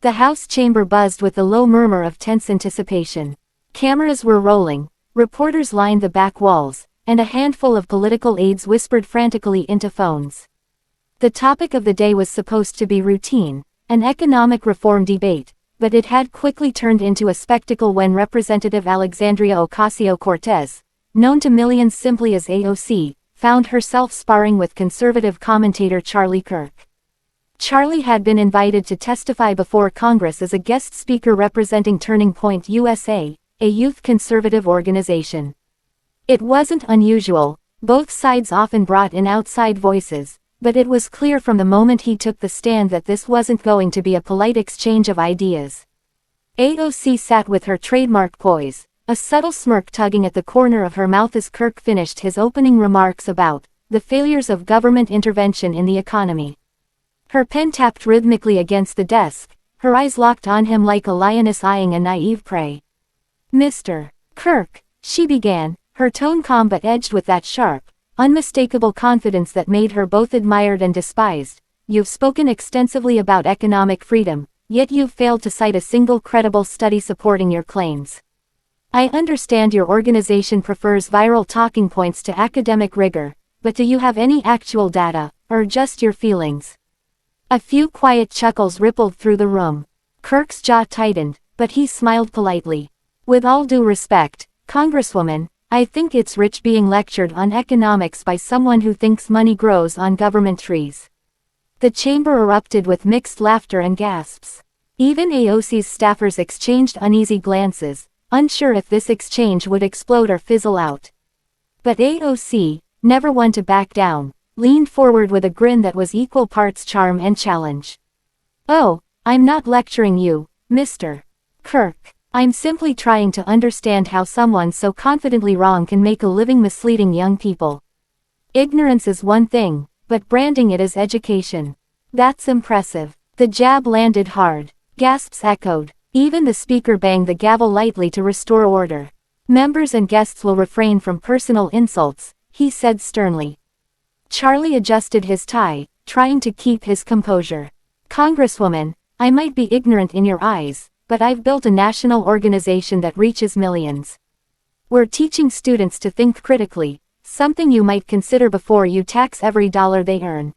The House chamber buzzed with the low murmur of tense anticipation. Cameras were rolling, reporters lined the back walls, and a handful of political aides whispered frantically into phones. The topic of the day was supposed to be routine, an economic reform debate, but it had quickly turned into a spectacle when Representative Alexandria Ocasio-Cortez, known to millions simply as AOC, found herself sparring with conservative commentator Charlie Kirk. Charlie had been invited to testify before Congress as a guest speaker representing Turning Point USA, a youth conservative organization. It wasn't unusual, both sides often brought in outside voices, but it was clear from the moment he took the stand that this wasn't going to be a polite exchange of ideas. AOC sat with her trademark poise, a subtle smirk tugging at the corner of her mouth as Kirk finished his opening remarks about the failures of government intervention in the economy. Her pen tapped rhythmically against the desk, her eyes locked on him like a lioness eyeing a naive prey. "Mr. Kirk," she began, her tone calm but edged with that sharp, unmistakable confidence that made her both admired and despised, "you've spoken extensively about economic freedom, yet you've failed to cite a single credible study supporting your claims. I understand your organization prefers viral talking points to academic rigor, but do you have any actual data, or just your feelings?" A few quiet chuckles rippled through the room. Kirk's jaw tightened, but he smiled politely. "With all due respect, Congresswoman, I think it's rich being lectured on economics by someone who thinks money grows on government trees." The chamber erupted with mixed laughter and gasps. Even AOC's staffers exchanged uneasy glances, unsure if this exchange would explode or fizzle out. But AOC, never one to back down, leaned forward with a grin that was equal parts charm and challenge. "Oh, I'm not lecturing you, Mr. Kirk. I'm simply trying to understand how someone so confidently wrong can make a living misleading young people. Ignorance is one thing, but branding it as education. That's impressive." The jab landed hard. Gasps echoed. Even the speaker banged the gavel lightly to restore order. "Members and guests will refrain from personal insults," he said sternly. Charlie adjusted his tie, trying to keep his composure. "Congresswoman, I might be ignorant in your eyes, but I've built a national organization that reaches millions. We're teaching students to think critically, something you might consider before you tax every dollar they earn."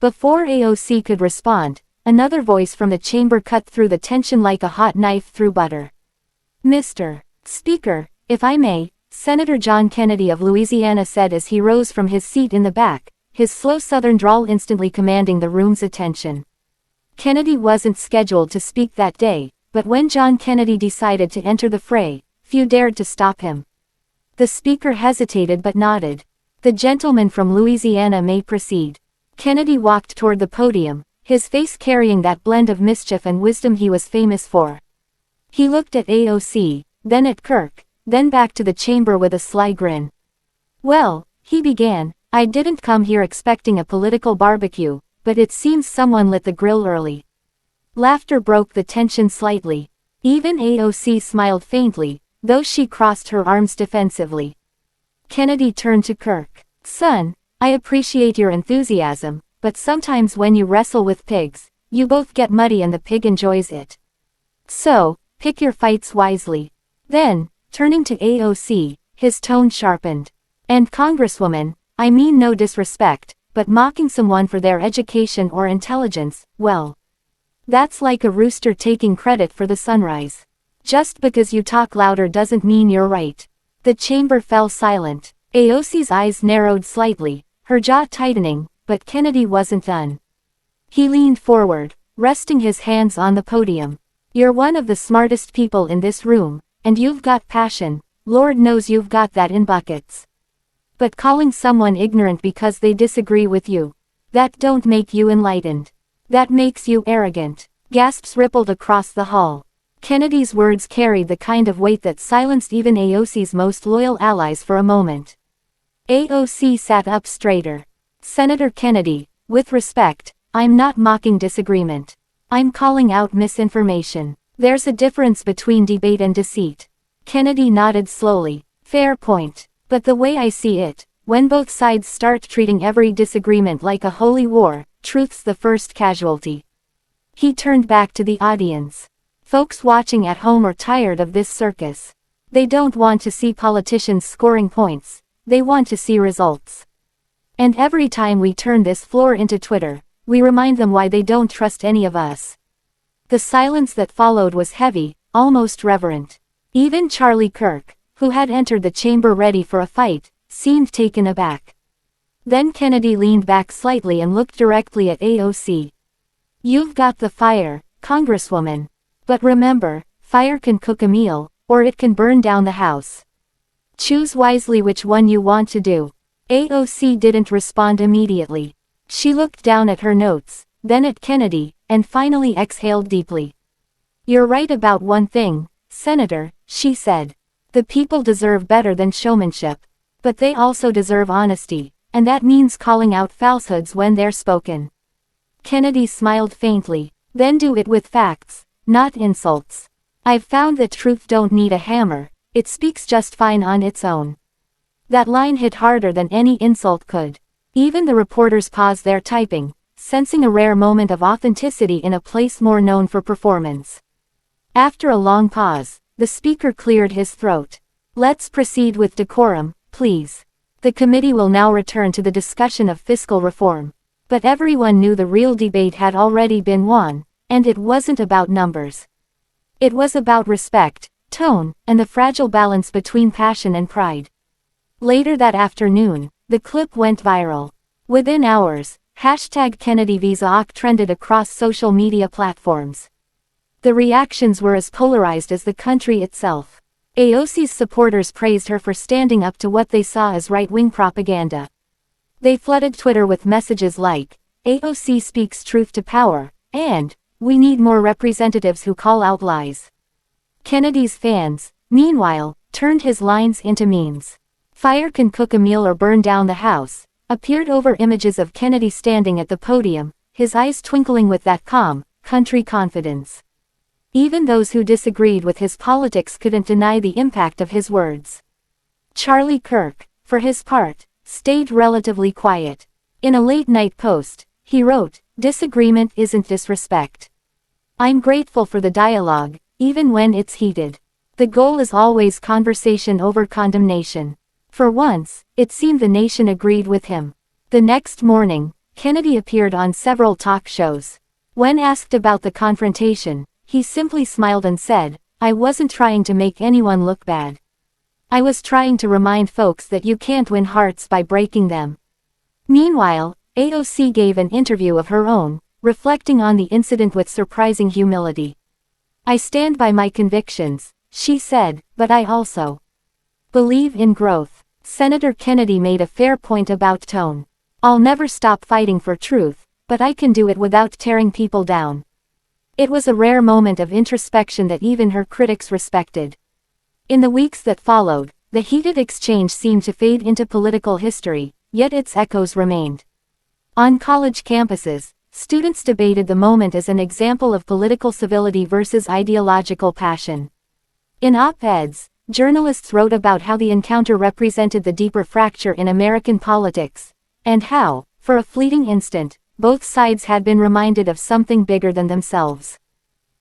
Before AOC could respond, another voice from the chamber cut through the tension like a hot knife through butter. "Mr. Speaker, if I may," Senator John Kennedy of Louisiana said as he rose from his seat in the back, his slow southern drawl instantly commanding the room's attention. Kennedy wasn't scheduled to speak that day, but when John Kennedy decided to enter the fray, few dared to stop him. The speaker hesitated but nodded. "The gentleman from Louisiana may proceed." Kennedy walked toward the podium, his face carrying that blend of mischief and wisdom he was famous for. He looked at AOC, then at Kirk, then back to the chamber with a sly grin. "Well," he began, "I didn't come here expecting a political barbecue, but it seems someone lit the grill early." Laughter broke the tension slightly. Even AOC smiled faintly, though she crossed her arms defensively. Kennedy turned to Kirk. "Son, I appreciate your enthusiasm, but sometimes when you wrestle with pigs, you both get muddy and the pig enjoys it. So, pick your fights wisely." Then, turning to AOC, his tone sharpened. "And Congresswoman, I mean no disrespect, but mocking someone for their education or intelligence, well, that's like a rooster taking credit for the sunrise. Just because you talk louder doesn't mean you're right." The chamber fell silent. AOC's eyes narrowed slightly, her jaw tightening, but Kennedy wasn't done. He leaned forward, resting his hands on the podium. "You're one of the smartest people in this room, and you've got passion, Lord knows you've got that in buckets. But calling someone ignorant because they disagree with you, that don't make you enlightened. That makes you arrogant." Gasps rippled across the hall. Kennedy's words carried the kind of weight that silenced even AOC's most loyal allies for a moment. AOC sat up straighter. "Senator Kennedy, with respect, I'm not mocking disagreement. I'm calling out misinformation. There's a difference between debate and deceit." Kennedy nodded slowly. "Fair point. But the way I see it, when both sides start treating every disagreement like a holy war, truth's the first casualty." He turned back to the audience. Folks watching at home are tired of this circus. They don't want to see politicians scoring points, they want to see results. And every time we turn this floor into Twitter, we remind them why they don't trust any of us. The silence that followed was heavy, almost reverent. Even Charlie Kirk, who had entered the chamber ready for a fight, seemed taken aback. Then Kennedy leaned back slightly and looked directly at AOC. "You've got the fire, Congresswoman. But remember, fire can cook a meal, or it can burn down the house. Choose wisely which one you want to do." AOC didn't respond immediately. She looked down at her notes, then at Kennedy, and finally exhaled deeply. "You're right about one thing, Senator," she said. "The people deserve better than showmanship. But they also deserve honesty, and that means calling out falsehoods when they're spoken." Kennedy smiled faintly. "Then do it with facts, not insults. I've found that truth don't need a hammer, it speaks just fine on its own." That line hit harder than any insult could. Even the reporters paused their typing, sensing a rare moment of authenticity in a place more known for performance. After a long pause, the speaker cleared his throat. "Let's proceed with decorum, please. The committee will now return to the discussion of fiscal reform." But everyone knew the real debate had already been won, and it wasn't about numbers. It was about respect, tone, and the fragile balance between passion and pride. Later that afternoon, the clip went viral. Within hours, #KennedyVisaOc trended across social media platforms. The reactions were as polarized as the country itself. AOC's supporters praised her for standing up to what they saw as right-wing propaganda. They flooded Twitter with messages like, "AOC speaks truth to power," and, "We need more representatives who call out lies." Kennedy's fans, meanwhile, turned his lines into memes. "Fire can cook a meal or burn down the house," appeared over images of Kennedy standing at the podium, his eyes twinkling with that calm, country confidence. Even those who disagreed with his politics couldn't deny the impact of his words. Charlie Kirk, for his part, stayed relatively quiet. In a late-night post, he wrote, "Disagreement isn't disrespect. I'm grateful for the dialogue, even when it's heated. The goal is always conversation over condemnation." For once, it seemed the nation agreed with him. The next morning, Kennedy appeared on several talk shows. When asked about the confrontation, he simply smiled and said, "I wasn't trying to make anyone look bad. I was trying to remind folks that you can't win hearts by breaking them." Meanwhile, AOC gave an interview of her own, reflecting on the incident with surprising humility. "I stand by my convictions," she said, "but I also believe in growth." Senator Kennedy made a fair point about tone. "I'll never stop fighting for truth, but I can do it without tearing people down." It was a rare moment of introspection that even her critics respected. In the weeks that followed, the heated exchange seemed to fade into political history, yet its echoes remained. On college campuses, students debated the moment as an example of political civility versus ideological passion. In op-eds, journalists wrote about how the encounter represented the deeper fracture in American politics, and how, for a fleeting instant, both sides had been reminded of something bigger than themselves.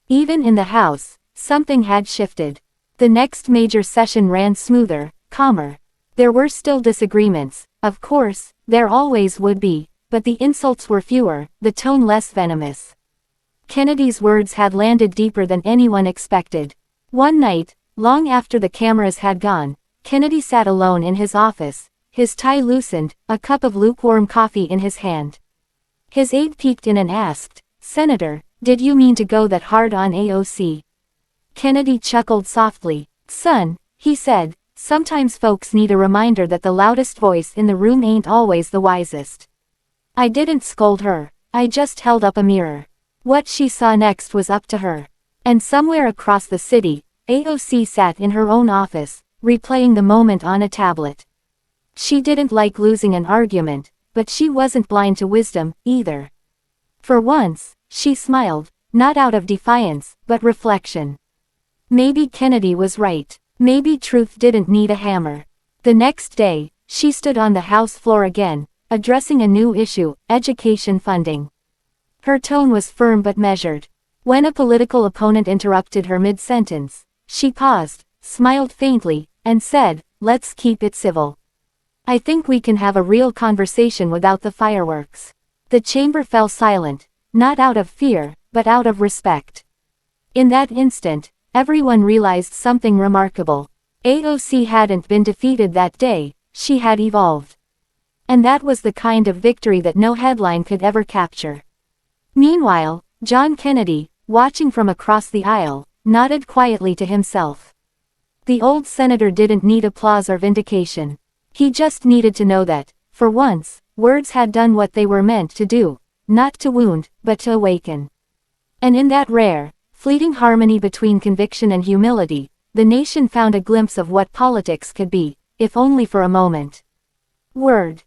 Even in the House, something had shifted. The next major session ran smoother, calmer. There were still disagreements, of course, there always would be, but the insults were fewer, the tone less venomous. Kennedy's words had landed deeper than anyone expected. One night, long after the cameras had gone, Kennedy sat alone in his office, his tie loosened, a cup of lukewarm coffee in his hand. His aide peeked in and asked, "Senator, did you mean to go that hard on AOC?" Kennedy chuckled softly. "Son," he said, "sometimes folks need a reminder that the loudest voice in the room ain't always the wisest. I didn't scold her, I just held up a mirror. What she saw next was up to her." And somewhere across the city, AOC sat in her own office, replaying the moment on a tablet. She didn't like losing an argument, but she wasn't blind to wisdom, either. For once, she smiled, not out of defiance, but reflection. Maybe Kennedy was right. Maybe truth didn't need a hammer. The next day, she stood on the House floor again, addressing a new issue, education funding. Her tone was firm but measured. When a political opponent interrupted her mid-sentence, she paused, smiled faintly, and said, "Let's keep it civil. I think we can have a real conversation without the fireworks." The chamber fell silent, not out of fear, but out of respect. In that instant, everyone realized something remarkable. AOC hadn't been defeated that day, she had evolved. And that was the kind of victory that no headline could ever capture. Meanwhile, John Kennedy, watching from across the aisle, nodded quietly to himself. The old senator didn't need applause or vindication. He just needed to know that, for once, words had done what they were meant to do, not to wound, but to awaken. And in that rare, fleeting harmony between conviction and humility, the nation found a glimpse of what politics could be, if only for a moment. Word.